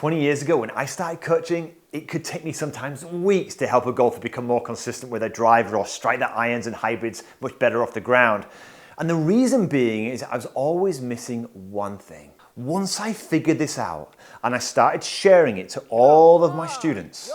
20 years ago when I started coaching, it could take me sometimes weeks to help a golfer become more consistent with their driver or strike their irons and hybrids much better off the ground. And the reason being is I was always missing one thing. Once I figured this out and I started sharing it to all of my students,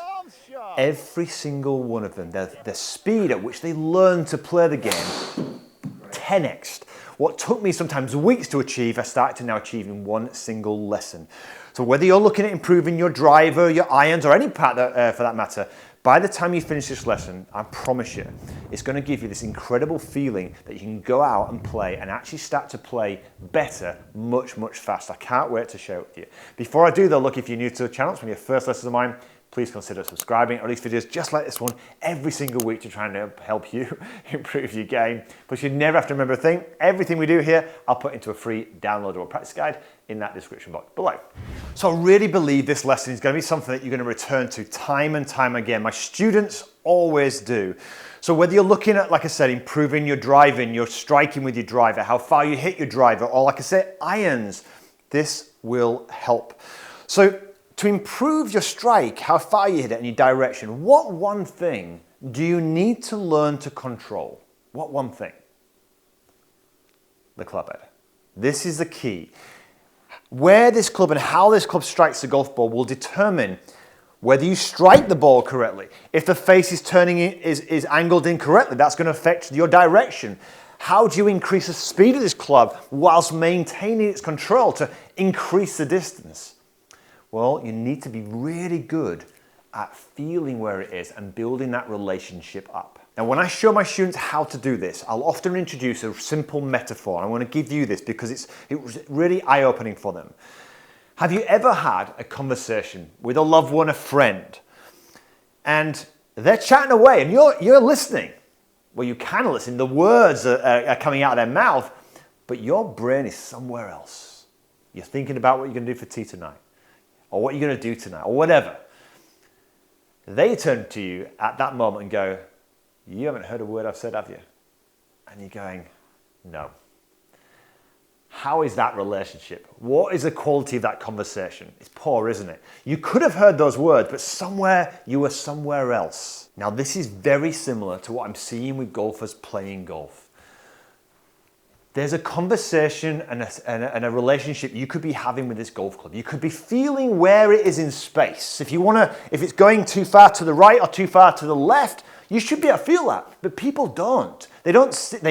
every single one of them, the speed at which they learn to play the game 10x'd. What took me sometimes weeks to achieve, I started to now achieve in one single lesson. So whether you're looking at improving your driver, your irons, or any part for that matter, by the time you finish this lesson, I promise you, it's going to give you this incredible feeling that you can go out and play and actually start to play better much, much faster. I can't wait to share it with you. Before I do though, look, if you're new to the channel, it's one of your first lessons of mine, please consider subscribing, or at least videos just like this one every single week to try and help you improve your game. But you never have to remember a thing. Everything we do here, I'll put into a free downloadable practice guide in that description box below. So I really believe this lesson is going to be something that you're going to return to time and time again. My students always do. So whether you're looking at, like I said, improving your driving, your striking with your driver, how far you hit your driver, or like I said, irons, this will help. So to improve your strike, how far you hit it and your direction, what one thing do you need to learn to control? What one thing? The club head. This is the key. Where this club and how this club strikes the golf ball will determine whether you strike the ball correctly. If the face is turning is angled incorrectly, that's going to affect your direction. How do you increase the speed of this club whilst maintaining its control to increase the distance? Well, you need to be really good at feeling where it is and building that relationship up. Now, when I show my students how to do this, I'll often introduce a simple metaphor. I want to give you this because it was really eye-opening for them. Have you ever had a conversation with a loved one, a friend, and they're chatting away and you're listening? Well, you can listen. The words are coming out of their mouth, but your brain is somewhere else. You're thinking about what you're going to do for tea tonight, or what you're going to do tonight, or whatever. They turn to you at that moment and go, "You haven't heard a word I've said, have you?" And you're going, "No." How is that relationship? What is the quality of that conversation? It's poor, isn't it? You could have heard those words, but somewhere you were somewhere else. Now, this is very similar to what I'm seeing with golfers playing golf. There's a conversation and a relationship you could be having with this golf club. You could be feeling where it is in space. If it's going too far to the right or too far to the left, you should be able to feel that. But people don't. They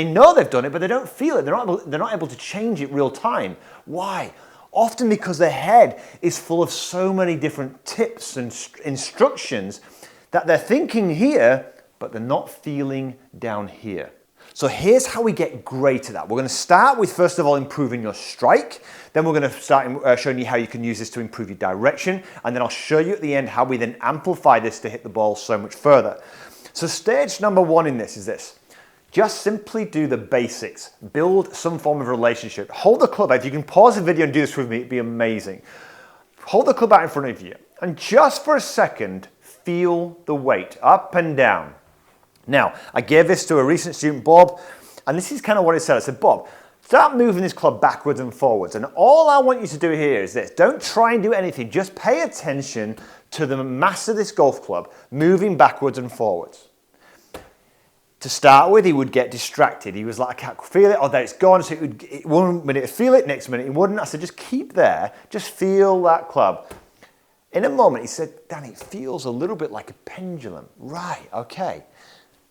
know they've done it, but they don't feel it. They're not able to change it real time. Why? Often because their head is full of so many different tips and instructions that they're thinking here, but they're not feeling down here. So here's how we get great at that. We're going to start with, first of all, improving your strike. Then we're going to start showing you how you can use this to improve your direction. And then I'll show you at the end how we then amplify this to hit the ball so much further. So stage number one in this is this. Just simply do the basics. Build some form of relationship. Hold the club out. If you can pause the video and do this with me, it'd be amazing. Hold the club out in front of you. And just for a second, feel the weight up and down. Now, I gave this to a recent student, Bob, and this is kind of what it said. I said, "Bob, start moving this club backwards and forwards. And all I want you to do here is this. Don't try and do anything. Just pay attention to the mass of this golf club moving backwards and forwards." To start with, he would get distracted. He was like, "I can't feel it." Oh, there it's gone. So one minute he'd feel it, next minute he wouldn't. I said, "Just keep there. Just feel that club." In a moment, he said, "Danny, it feels a little bit like a pendulum." Right, okay.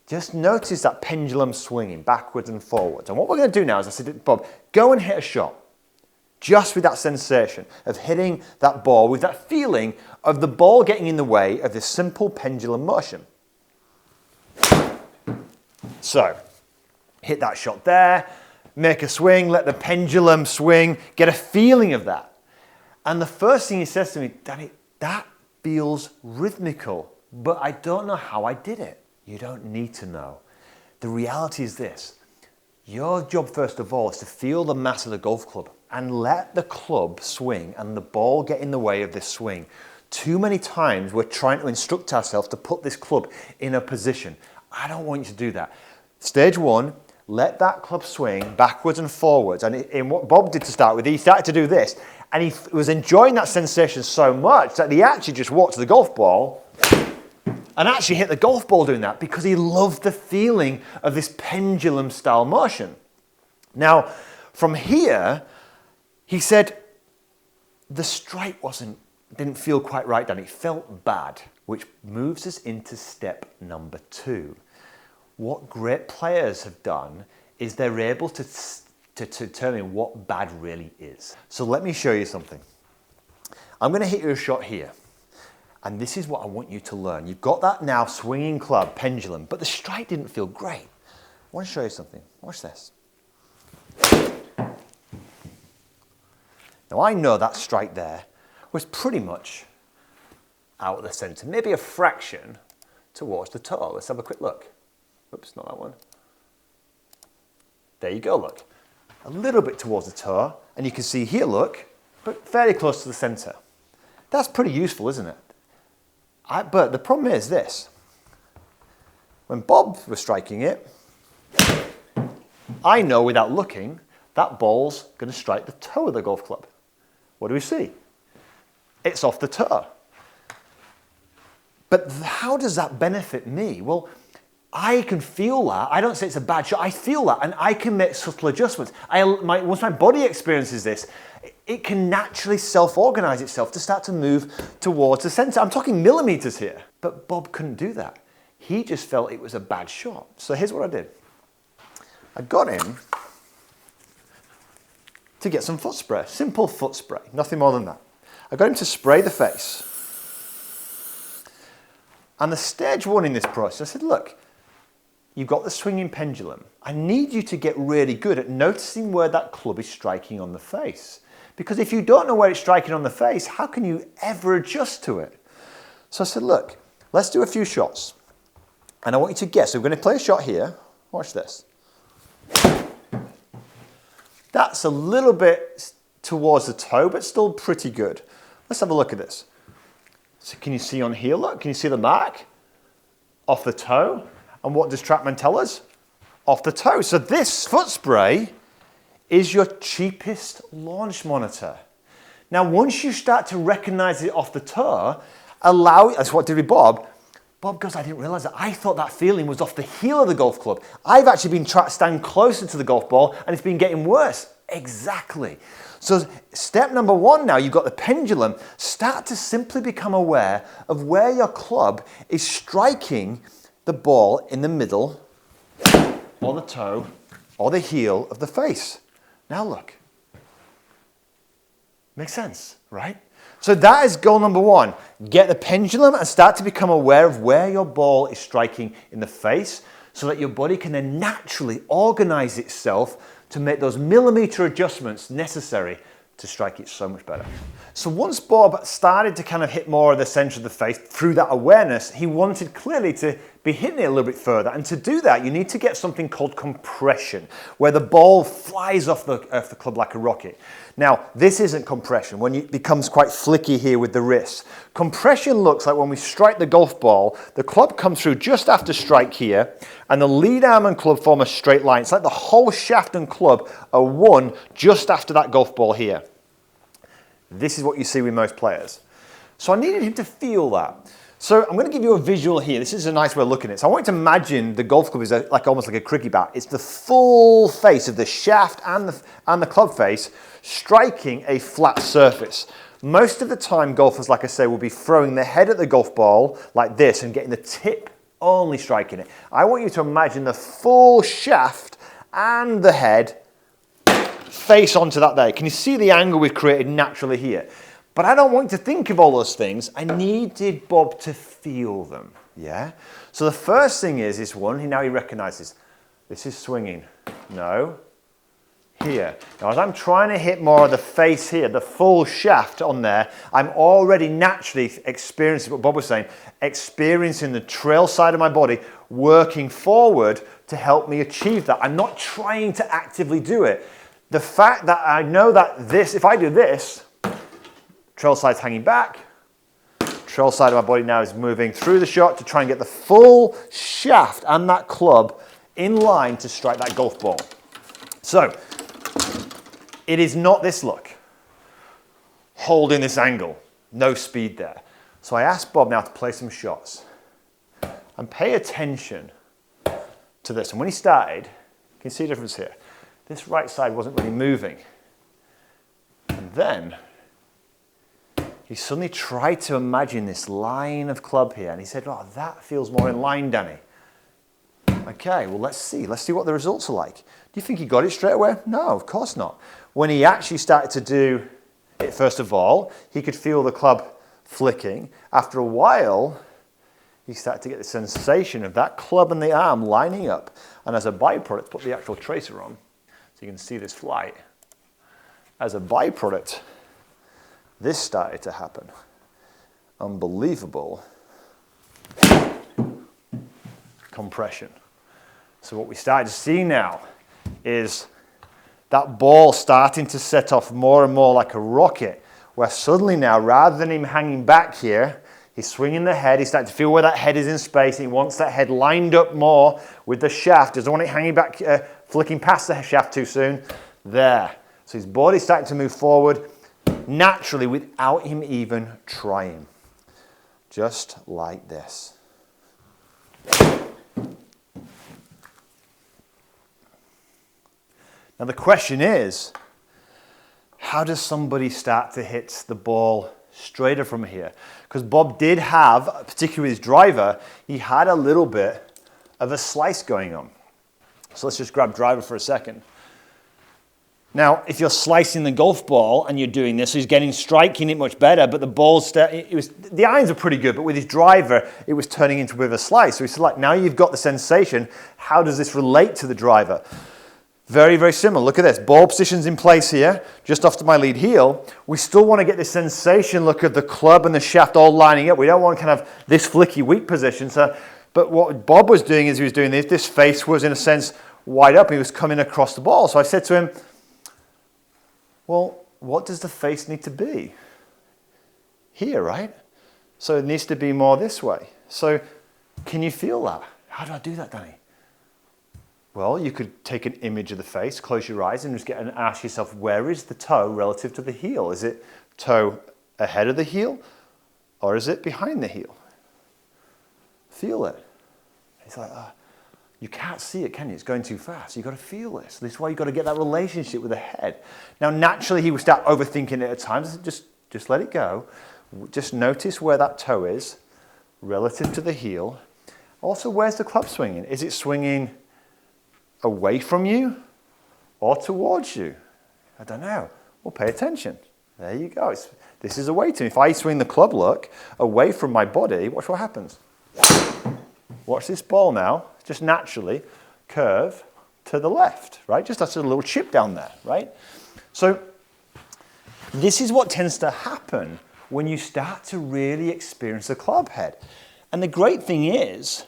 Just notice that pendulum swinging backwards and forwards. And what we're going to do now is I said, "Bob, go and hit a shot." Just with that sensation of hitting that ball, with that feeling of the ball getting in the way of this simple pendulum motion. So, hit that shot there, make a swing, let the pendulum swing, get a feeling of that. And the first thing he says to me, "Danny, that feels rhythmical, but I don't know how I did it." You don't need to know. The reality is this. Your job, first of all, is to feel the mass of the golf club and let the club swing and the ball get in the way of this swing. Too many times we're trying to instruct ourselves to put this club in a position. I don't want you to do that. Stage one, let that club swing backwards and forwards. And in what Bob did to start with, he started to do this. And he was enjoying that sensation so much that he actually just walked to the golf ball and actually hit the golf ball doing that because he loved the feeling of this pendulum style motion. Now, from here, he said, the strike didn't feel quite right, Danny. It felt bad, which moves us into step number 2. What great players have done is they're able to determine what bad really is. So let me show you something. I'm going to hit you a shot here. And this is what I want you to learn. You've got that now swinging club, pendulum, but the strike didn't feel great. I want to show you something. Watch this. Now I know that strike there was pretty much out of the center, maybe a fraction towards the toe. Let's have a quick look. Oops, not that one. There you go, look. A little bit towards the toe, and you can see here, look, but fairly close to the center. That's pretty useful, isn't it? But the problem is this. When Bob was striking it, I know without looking, that ball's going to strike the toe of the golf club. What do we see? It's off the toe. But how does that benefit me? Well, I can feel that. I don't say it's a bad shot. I feel that, and I can make subtle adjustments. Once my body experiences this, it can naturally self-organize itself to start to move towards the center. I'm talking millimeters here. But Bob couldn't do that. He just felt it was a bad shot. So here's what I did. I got him to get some foot spray, simple foot spray, nothing more than that. I got him to spray the face. And the stage 1 in this process, I said, look, you've got the swinging pendulum. I need you to get really good at noticing where that club is striking on the face. Because if you don't know where it's striking on the face, how can you ever adjust to it? So I said, look, let's do a few shots. And I want you to guess. So we're going to play a shot here. Watch this. That's a little bit towards the toe, but still pretty good. Let's have a look at this. So can you see on here, look? Can you see the mark? Off the toe. And what does TrackMan tell us? Off the toe. So this foot spray is your cheapest launch monitor. Now, once you start to recognize it off the toe, that's what did with Bob. Bob goes, I didn't realize that. I thought that feeling was off the heel of the golf club. I've actually been trying to stand closer to the golf ball, and it's been getting worse. Exactly. So step number 1 now, you've got the pendulum. Start to simply become aware of where your club is striking the ball in the middle, or the toe, or the heel of the face. Now look. Makes sense, right? So that is goal number 1. Get the pendulum and start to become aware of where your ball is striking in the face so that your body can then naturally organize itself to make those millimeter adjustments necessary to strike it so much better. So once Bob started to kind of hit more of the center of the face through that awareness, he wanted clearly to be hitting it a little bit further. And to do that, you need to get something called compression, where the ball flies off the club like a rocket. Now, this isn't compression, when it becomes quite flicky here with the wrist. Compression looks like when we strike the golf ball, the club comes through just after strike here, and the lead arm and club form a straight line. It's like the whole shaft and club are one just after that golf ball here. This is what you see with most players. So I needed him to feel that. So I'm going to give you a visual here. This is a nice way of looking at it. So I want you to imagine the golf club is almost like a cricket bat. It's the full face of the shaft and the club face striking a flat surface. Most of the time, golfers, like I say, will be throwing their head at the golf ball like this and getting the tip only striking it. I want you to imagine the full shaft and the head face onto that there. Can you see the angle we've created naturally here? But I don't want you to think of all those things. I needed Bob to feel them, yeah? So the first thing is this one, now he recognizes, this is swinging. No, here. Now as I'm trying to hit more of the face here, the full shaft on there, I'm already naturally experiencing what Bob was saying, experiencing the trail side of my body working forward to help me achieve that. I'm not trying to actively do it. The fact that I know that this, if I do this, trail side's hanging back, trail side of my body now is moving through the shot to try and get the full shaft and that club in line to strike that golf ball. So, it is not this look. holding this angle. No speed there. So I asked Bob now to play some shots and pay attention to this. And when he started, you can see a difference here. This right side wasn't really moving. And then he suddenly tried to imagine this line of club here. And he said, oh, that feels more in line, Danny. Okay, well, let's see. Let's see what the results are like. Do you think he got it straight away? No, of course not. When he actually started to do it, first of all, he could feel the club flicking. After a while, he started to get the sensation of that club and the arm lining up. And as a byproduct, put the actual tracer on so you can see this flight. As a byproduct, this started to happen. Unbelievable compression. So what we started to see now is that ball starting to set off more and more like a rocket, where suddenly now, rather than him hanging back here, he's swinging the head. He's starting to feel where that head is in space. He wants that head lined up more with the shaft. Doesn't want it hanging back, flicking past the shaft too soon. There. So his body's starting to move forward naturally without him even trying. Just like this. Now the question is, how does somebody start to hit the ball straighter from here? Because Bob did have, particularly his driver, he had a little bit of a slice going on. So let's just grab driver for a second. Now, if you're slicing the golf ball and you're doing this, he's striking it much better, but the ball's, the irons are pretty good, but with his driver, it was turning into a bit of a slice. So he said, like, now you've got the sensation, how does this relate to the driver? Very, very similar. Look at this. Ball position's in place here, just off to my lead heel. We still want to get this sensation look of the club and the shaft all lining up. We don't want kind of this flicky weak position. But what Bob was doing is he was doing this. This face was, in a sense, wide up. He was coming across the ball. So I said to him, well, what does the face need to be? Here, right? So it needs to be more this way. So can you feel that? How do I do that, Danny? Well, you could take an image of the face, close your eyes, and just ask yourself, where is the toe relative to the heel? Is it toe ahead of the heel, or is it behind the heel? Feel it. It's like, you can't see it, can you? It's going too fast. You've got to feel this. This is why you've got to get that relationship with the head. Now, naturally, he would start overthinking it at times. Just let it go. Just notice where that toe is relative to the heel. Also, where's the club swinging? Is it swinging away from you or towards you? I don't know. Well, pay attention. There you go. This is away to me. If I swing the club look away from my body, watch what happens. Watch this ball now, just naturally curve to the left, right? Just that's a little chip down there, right? So this is what tends to happen when you start to really experience the club head. And the great thing is,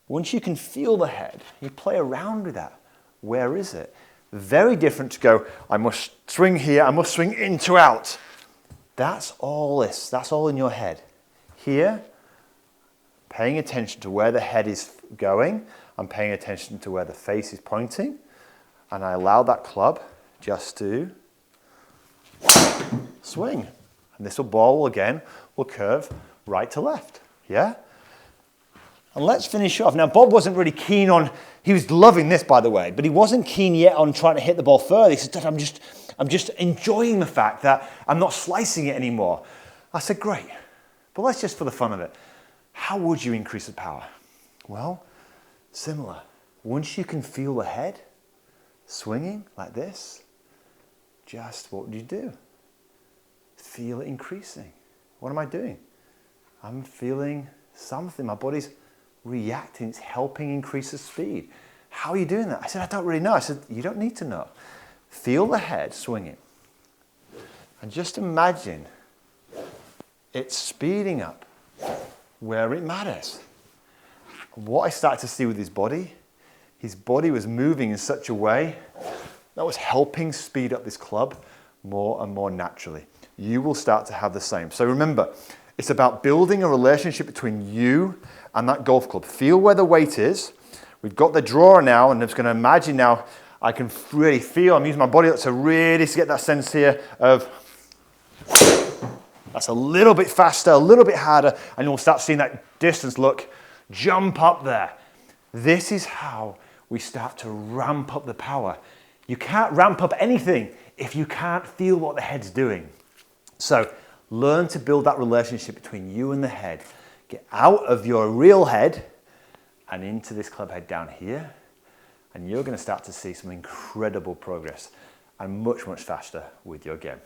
once you can feel the head, you play around with that. Where is it? Very different to go, I must swing here, I must swing in to out. That's all this. That's all in your head. Here, paying attention to where the head is going, I'm paying attention to where the face is pointing, and I allow that club just to swing. And this ball, again, will curve right to left. Yeah? And let's finish off. Now, Bob wasn't really keen on, he was loving this, by the way, but he wasn't keen yet on trying to hit the ball further. He said, Dad, I'm just enjoying the fact that I'm not slicing it anymore. I said, great, but let's just for the fun of it. How would you increase the power? Well, similar. Once you can feel the head swinging like this, just what would you do? Feel it increasing. What am I doing? I'm feeling something. My body's reacting. It's helping increase the speed. How are you doing that? I said, I don't really know. I said, you don't need to know. Feel the head swinging. And just imagine it's speeding up where it matters. What I started to see with his body was moving in such a way that was helping speed up this club more and more naturally. You will start to have the same. So remember, it's about building a relationship between you and that golf club. Feel where the weight is. We've got the drawer now, and I'm just going to imagine now I can really feel, I'm using my body to really get that sense here of That's a little bit faster, a little bit harder, and you'll start seeing that distance look jump up there. This is how we start to ramp up the power. You can't ramp up anything if you can't feel what the head's doing. So learn to build that relationship between you and the head. Get out of your real head and into this club head down here, and you're going to start to see some incredible progress and much, much faster with your game.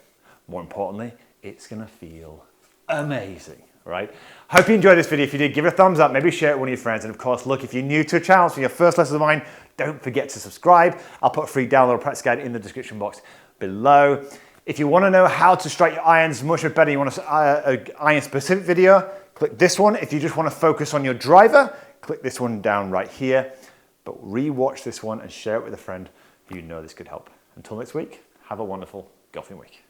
More importantly, it's going to feel amazing, right? Hope you enjoyed this video. If you did, give it a thumbs up, maybe share it with one of your friends. And of course, look, if you're new to a channel, for your first lesson of mine, don't forget to subscribe. I'll put a free download practice guide in the description box below. If you want to know how to strike your irons much better, you want an iron specific video, click this one. If you just want to focus on your driver, click this one down right here. But re-watch this one and share it with a friend who you know this could help. Until next week, have a wonderful golfing week.